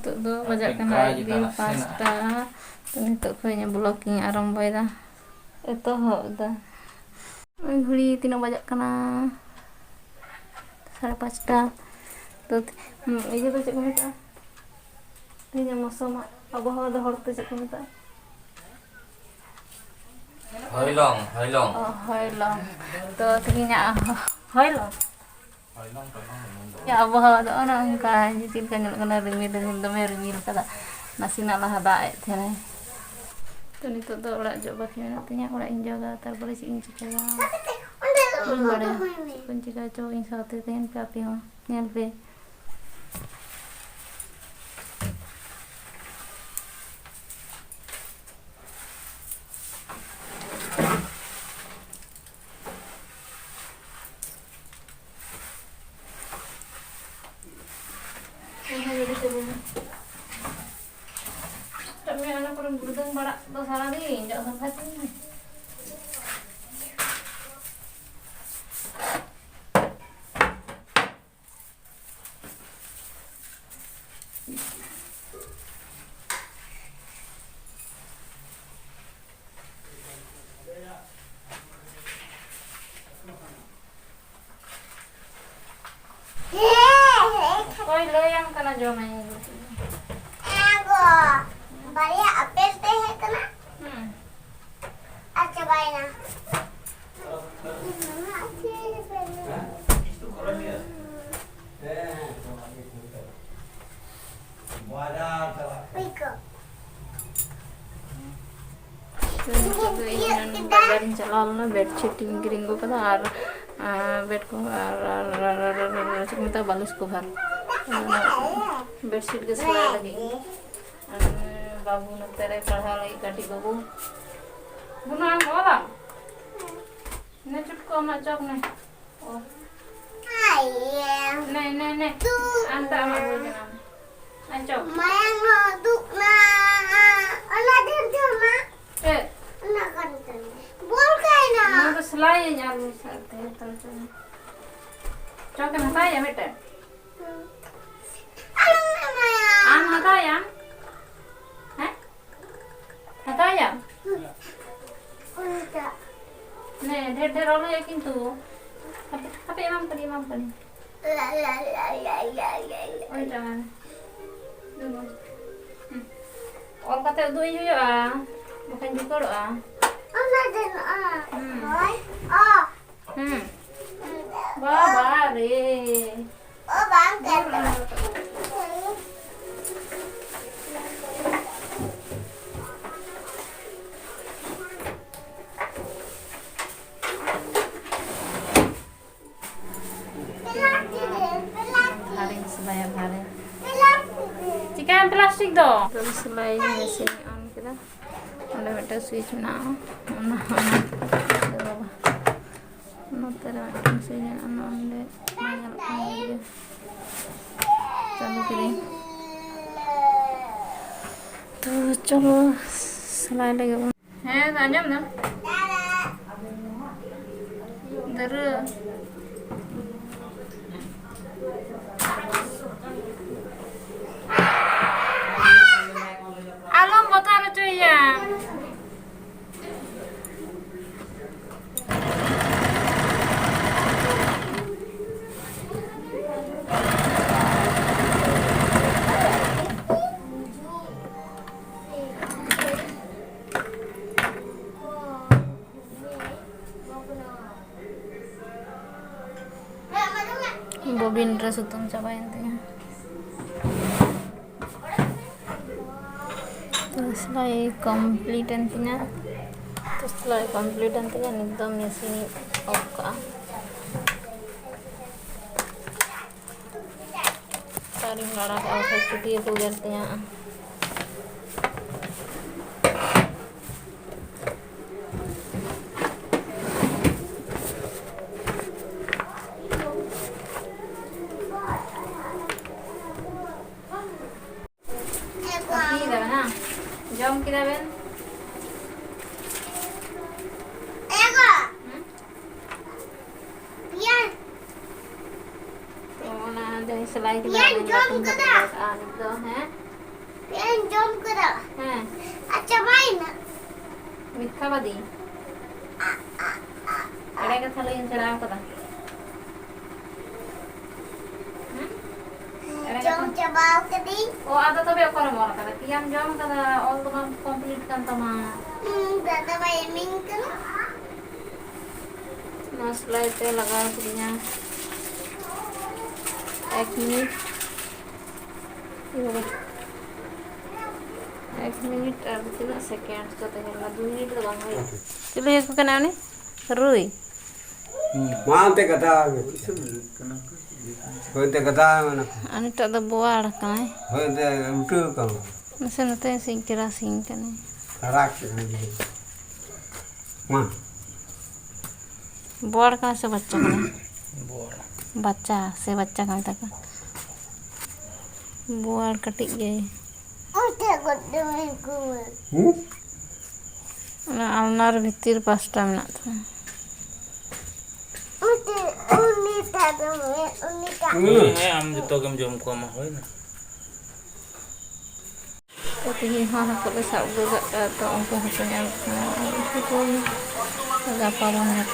Nituk do bajak kena di pasta. Nituk kayaknya blocking aramboy dah. Itu hok dah. ঘড়ি 3 bajak kena 5:30 তো এই যে তো check মেটা এই যে মৌসুম আবহাওয়া ᱫᱚ ᱦᱚᱲ ᱛᱮ ᱪᱮᱫ ᱠᱚ ᱢᱮᱛᱟᱜᱼᱟ? হইলং হইলং হইলং তো ᱛᱮᱦᱮᱧᱟᱜ হইলং ya aᱵᱚᱦᱟᱣᱟ ᱫᱚ ᱚᱱᱟ ᱚᱱᱠᱟ ᱪᱮᱫ ᱞᱮᱠᱟ ᱧᱮᱞᱚᱜ ᱠᱟᱱᱟ ᱨᱤᱢᱤᱞ ᱫᱚᱢᱮ ᱨᱤᱢᱤᱞ ᱠᱟᱫᱟ ᱱᱟᱥᱮᱱᱟᱜ ᱞᱟᱦᱟ ᱫᱟᱜ ᱮᱫ ᱛᱟᱦᱮᱱᱟᱭ तो नितो दो ओड़ा जो बाकी मेना तिया ओड़ा इन जगह तारपरे ची इन चिकाया इन बड़े कोन चिका चो इन साथे तेन पे आपे हो नेल पे Tapi anak kurang beruntung barak tuh salah nih, jangan sampai sini. Koi lo yang kena jomanya gitu. Baya apel teh kena. Acha bayna. Bajarin jalan bedsheet kiring ko kada ar bed ko ar minta balis ko bhar bedsheet ke selai lagi babu ntere पढ़ा लगी काटी बाबू गुनान होला ने चुटको मा चौक ने ओ नहीं नहीं नहीं अंता मा बोलना अच्छा Mayang duk na ala dir jama ए na kan bol kai na ना तो सलाई यार मिसते तल चल चौक में था या बेटा आम हता या हैं हता या unta ने ढेर ढेर वाला है किंतु apa imam kali la la la la la la oh jangan dulu orang kata udah iya ya bukan juga doa ana den hoy oh babare oh bang kan haring sebaya haring jika plastik do terus selain mesin on kita ada meter switch na ona tera mesin on onde mayal aja चालू तो चलो सलाई लगे हैं अंजम ना इधर आलम बता रहे चाहिए bobin dress utum cabain tuh terus setelah complete nantinya एकदम mesin off ka taring lara ka outfit cuti itu gantinya jom kita ben तो ना दही सलाई के बाद में तुम तो हैं yang jom kera. ᱦᱮᱸ Acha main. ᱢᱤᱛᱷᱟᱵᱟᱫᱤ ᱮᱲᱮ ᱠᱟᱛᱷᱟ ᱞᱟᱹᱭᱤᱧ ᱥᱮᱬᱟ ᱟᱠᱟᱫᱟ Jom coba kedi. ᱚ ᱟᱫᱚ ᱛᱚᱵᱮ ᱚᱠᱟᱨᱮᱢ ᱚᱞ ᱟᱠᱟᱫᱟ ᱯᱤᱭᱟᱢ ᱡᱚᱢ ᱟᱠᱟᱫᱟ ᱚᱞ ᱫᱚ ᱵᱟᱝ ᱠᱚᱢᱯᱞᱤᱴ ᱠᱟᱱ ᱛᱟᱢᱟ Dada main min kena. ᱢᱚᱥᱞᱟᱭ ᱛᱮ ᱞᱟᱜᱟᱣ ᱠᱤᱫᱤᱧᱟ 1 মিনিট 1 মিনিট আর তিনাᱹᱜ সেকেন্ড ᱪᱚ ᱛᱟᱦᱮᱸ ᱞᱮᱱᱟ 2 মিনিট ᱫᱚ ᱵᱟᱝ ᱦᱩᱭᱩᱜᱼᱟ ᱪᱤᱞᱤ ᱦᱟᱹᱠᱩ ᱠᱟᱱᱟ ᱩᱱᱤ ᱨᱩᱭ ᱢᱟᱱᱛᱮ ᱠᱟᱛᱷᱟ ᱦᱚᱭᱛᱮ ᱠᱟᱛᱷᱟ ᱢᱟᱱᱮ ᱟᱨ ᱱᱤᱛᱚᱜ ᱫᱚ ᱵᱳᱣᱟᱲ ᱠᱟᱱᱟᱭ ᱦᱚᱭᱛᱮ ᱩᱴᱟᱹ ᱠᱟᱢ ᱱᱟᱥᱮ ᱱᱚᱛᱮ ᱥᱤᱧ ᱠᱮᱨᱟ ᱥᱤᱧ ᱠᱟᱱᱟᱭ ᱛᱟᱨᱟᱠ ᱢᱟ बोआड़ का से बच्चा का बच्चा से बच्चा का तक बोआड़ कटिक गए Udah gede minggu. अलनार भीतर पास्टा में था Udah unita dong, unita. है हम जतो कम जम को मा होय ना तो तीन हाँ को ले सब गटा तो उनको हटने उनको को लगा पावन है